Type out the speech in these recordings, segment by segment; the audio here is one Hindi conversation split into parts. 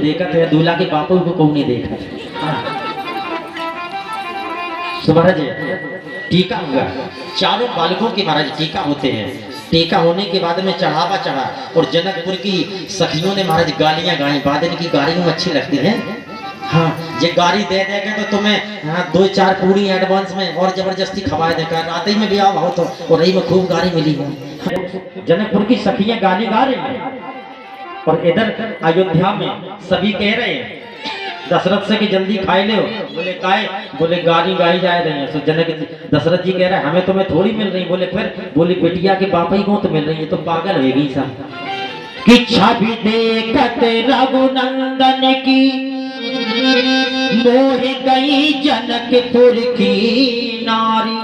देखा थे दूल्हा के बापू को कौन नहीं देखा था। तो महाराज टीका हुआ, चारों बालकों के महाराज टीका होते हैं। टीका होने के बाद में चढ़ावा चढ़ा और जनकपुर की सखियों ने महाराज गालियां गाई। बाद इनकी गालियां अच्छी लगती हैं। हाँ, ये गाड़ी दे देगा तो तुम्हें हाँ 2-4 पूरी एडवांस में और जबरदस्ती खवा देगा। रात ही में भी आओ तो और रही में खूब गाड़ी मिली है। जनकपुर की सखियां गाली गा रही हैं और इधर अयोध्या में सभी कह रहे हैं दशरथ से कि जल्दी खाई ले। बोले काहे? बोले गाली गाई जा रही है। तो जनक दशरथ जी कह रहे हैं हमें तुम्हें थोड़ी मिल रही। बोले फिर? बोले बिटिया के पापा ही को तो मिल रही है। तो पागल होगी सब कि छवि देखत रघुनंदन की मोह गई जनकपुर की नारी।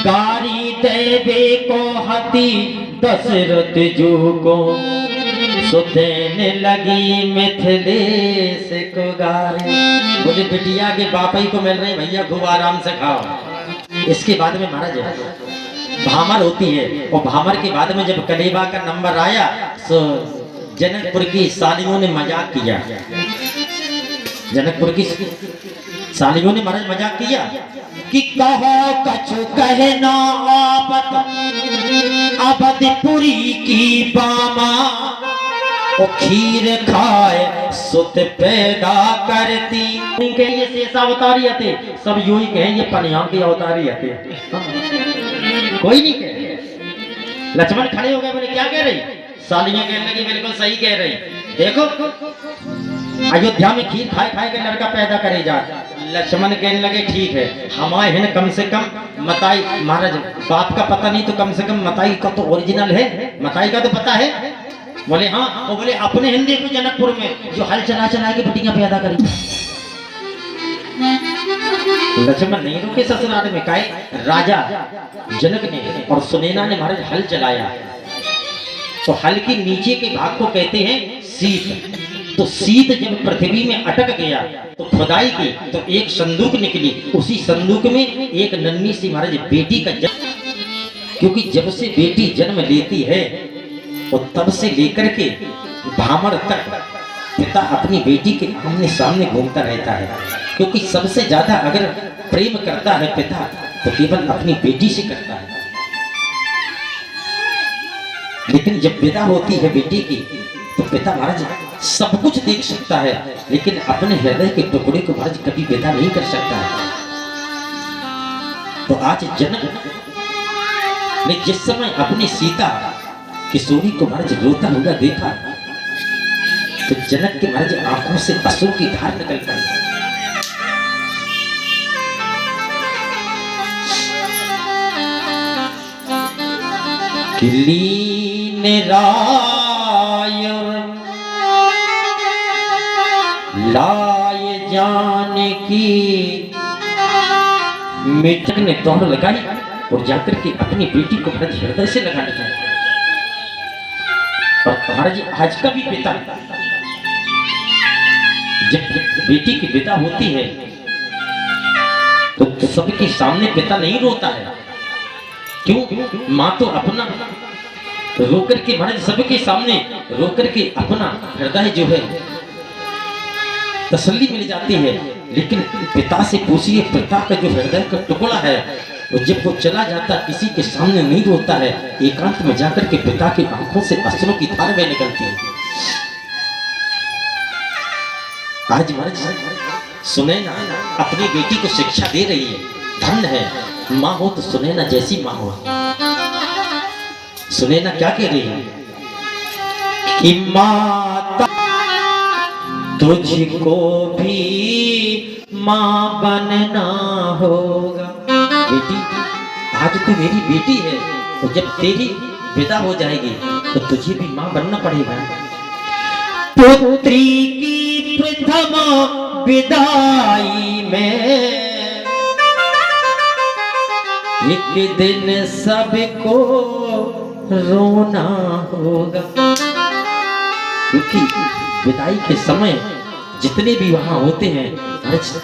गारी देवे को हती दशरथ जू को सुतेने लगी मिथिलेश को गारी। बोले बिटिया के बापा ही को मिल रही भैया खूब आराम से खाओ। इसके बाद में महाराज भामर होती है और भामर के बाद में जब कलेवा का नंबर आया तो जनकपुर की सालियों ने मजाक किया। जनकपुर की सालियों ने महाराज मजाक किया कि कहो कछु कहना अवधपुरी की बामा ओ खीर खाए सुत पैदा करती। ये शेषा अवतारी आते सब यूं ही कहे ये पनिया की अवतारी आते। कोई नहीं कहे। लक्ष्मण खड़े हो गए। बोले क्या कह रही? सालियां कहने लगी बिल्कुल सही कह रही। देखो अयोध्या में खीर खाए खाए के लड़का पैदा करे जा। लक्ष्मण कहने लगे ठीक है हमारे हैं कम से कम मताई। महाराज बाप का पता नहीं तो कम से कम मताई का तो ओरिजिनल है। मताई का तो पता है। बोले हाँ। वो बोले अपने हिंदी को जनकपुर में जो हल चला चला के बेटियां पैदा करी। लक्ष्मण नहीं रुके ससुराल में। काहे? राजा जनक ने और सुनैना ने महाराज हल चलाया तो हल के नीचे के भाग को कहते हैं सीत। तो सीत जब पृथ्वी में अटक गया तो खुदाई की तो एक संदूक निकली। उसी संदूक में एक नन्ही सी महाराज बेटी का जन्म। क्योंकि जब से बेटी जन्म लेती है और तब से लेकर के भामर तक पिता अपनी बेटी के आमने सामने घूमता रहता है। क्योंकि सबसे ज्यादा अगर प्रेम करता है पिता तो केवल अपनी बेटी से करता है। लेकिन जब विदा होती है बेटी की तो पिता महाराज सब कुछ देख सकता है लेकिन अपने हृदय के टुकड़े को महाराज कभी विदा नहीं कर सकता है। तो आज जनक ने जिस समय अपनी सीता किशोरी को महाराज रोता हुआ देखा तो जनक के महाराज आंखों से अश्रु की धार निकल पड़ी। लीन राय लाए जाने की मेढक ने दौड़ लगाई और जाकर के अपनी बेटी को महाराज हृदय से लगा लिया। और महाराज आज का भी पिता जब बेटी की विदा होती है तो सबके सामने पिता नहीं रोता है। क्यों? माँ तो अपना रोकर के महाराज सबके सामने रोकर के अपना हृदय जो है तसल्ली मिल जाती है। लेकिन पिता से पूछिए पिता का जो हृदय का टुकड़ा है वो जब वो चला जाता किसी के सामने नहीं रोता है। एकांत में जाकर के पिता की आंखों से अश्रु की धार बह निकलती है। आज महाराज सुनैना अपनी बेटी को शिक्षा दे रही है। धन्य है माँ हो तो सुनैना जैसी माँ हो। सुनैना क्या कह रही है कि माता तुझको भी माँ बनना होगा। बेटी आज तू मेरी बेटी है तो जब तेरी विदा हो जाएगी तो तुझे भी माँ बनना पड़ेगा। पुत्री की प्रथम विदाई में एक दिन सबको रोना होगा। क्योंकि विदाई के समय जितने भी वहां होते हैं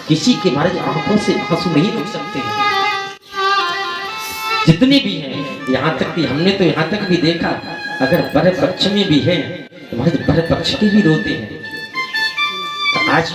किसी के महाराज आंखों से आंसू नहीं रुक सकते हैं। जितने भी हैं यहाँ तक कि हमने तो यहाँ तक भी देखा अगर बर पक्ष में भी है तो महाराज बर पक्ष के भी रोते हैं। आज